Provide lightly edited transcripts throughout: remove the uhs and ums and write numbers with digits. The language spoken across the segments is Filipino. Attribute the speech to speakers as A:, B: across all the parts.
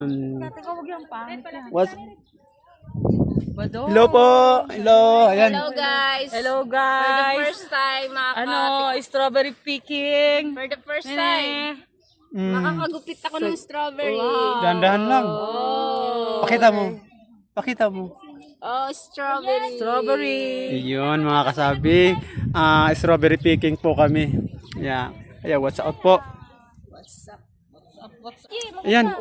A: What's Hello po. Hello. Ayan.
B: Hello guys.
C: Hello
B: For the
C: guys.
B: first time
C: Strawberry picking.
B: For the first time. Makakagupit ako ng strawberry.
A: Dandahan lang. Pakita mo. Pakita mo.
B: Oh, strawberry.
C: Strawberry.
A: Iyon mga kasabi. Strawberry picking po kami. Yeah. Ayan, what's up po? Ayan.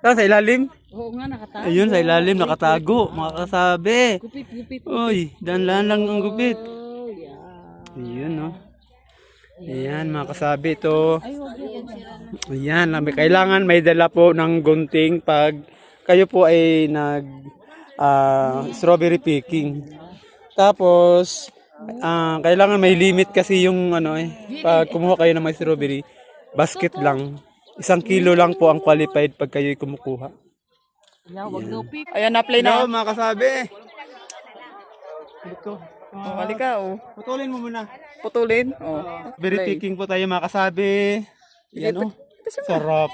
A: Saan sa ilalim?
C: Oo nga, nakatago.
A: Ayun, sa ilalim, nakatago. Mga kasabi.
C: Gupit.
A: Uy, dandahan lang ang gupit.
C: Oh, yeah.
A: Ayun, no. Ayan, mga kasabi ito. Ayan, kailangan may dala po ng gunting pag kayo po ay strawberry picking. Tapos, kailangan may limit kasi yung pag kumuha kayo ng may strawberry, basket lang. 1 kilo lang po ang qualified pag kayo kumukuha.
C: Yeah, wag daw pick.
D: Ayan, na-play
A: Hello,
D: na.
A: mga kasabi. Ito.
D: Halika, oh.
A: Putulin mo muna.
D: Putulin. Oh.
A: Strawberry picking po tayo mga kasabi. Yan, oh. Sarap.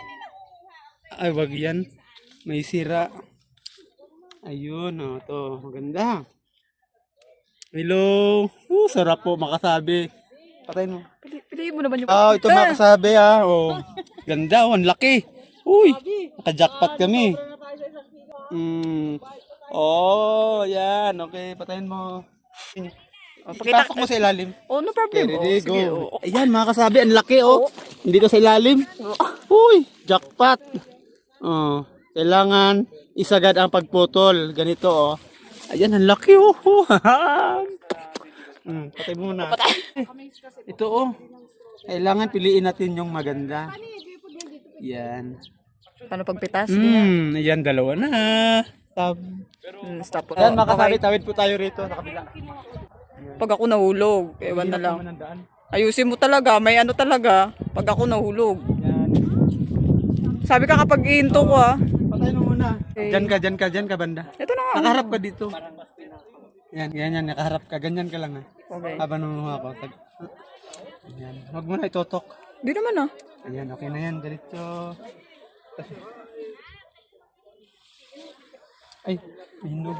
A: Ay, wag yan. May sira. Ayun, oh, to. Maganda. Hello. Sarap po, makasabi. Patayin mo.
D: Piliin mo naman yung
A: Ito makasabi, ah. Oh. Ganda, oh. Ang laki. Uy, naka-jackpot kami. Oh, yan. Okay, patayin mo. Pasok mo sa ilalim.
D: Oh, no
A: Okay,
D: problem.
A: ready,
D: Sige,
A: go.
D: oh.
A: Ayan, mga kasabi, ang laki, oh. Hindi ka sa ilalim. Uy, jackpot. Oh, kailangan isagad ang pagputol. Ganito, oh. Ayan, ang laki, oh. Patay mo na. Ito, oh. Kailangan piliin natin yung maganda. Yan.
D: Paano pagpitas?
A: Ayan, dalawa na.
D: Stop.
A: Ayan, mga kasabi, tawid po tayo rito sa kabila.
D: Pag ako nahulog, ewan na lang.
A: Manandaan.
D: Ayusin mo talaga, may ano talaga. Pag ako nahulog.
A: Yan.
D: Sabi ka kapag ihinto ko, ah.
A: Patay mo muna.
D: Okay.
A: Diyan ka banda.
D: Ito na nga.
A: Nakaharap ka dito. Yan, nakaharap ka. Ganyan ka lang, ha.
D: Okay.
A: Habang numuha ako. Yan. Huwag mo na itotok.
D: Di naman, ah.
A: Ayan, okay na yan. Diretso. Ay, hinog.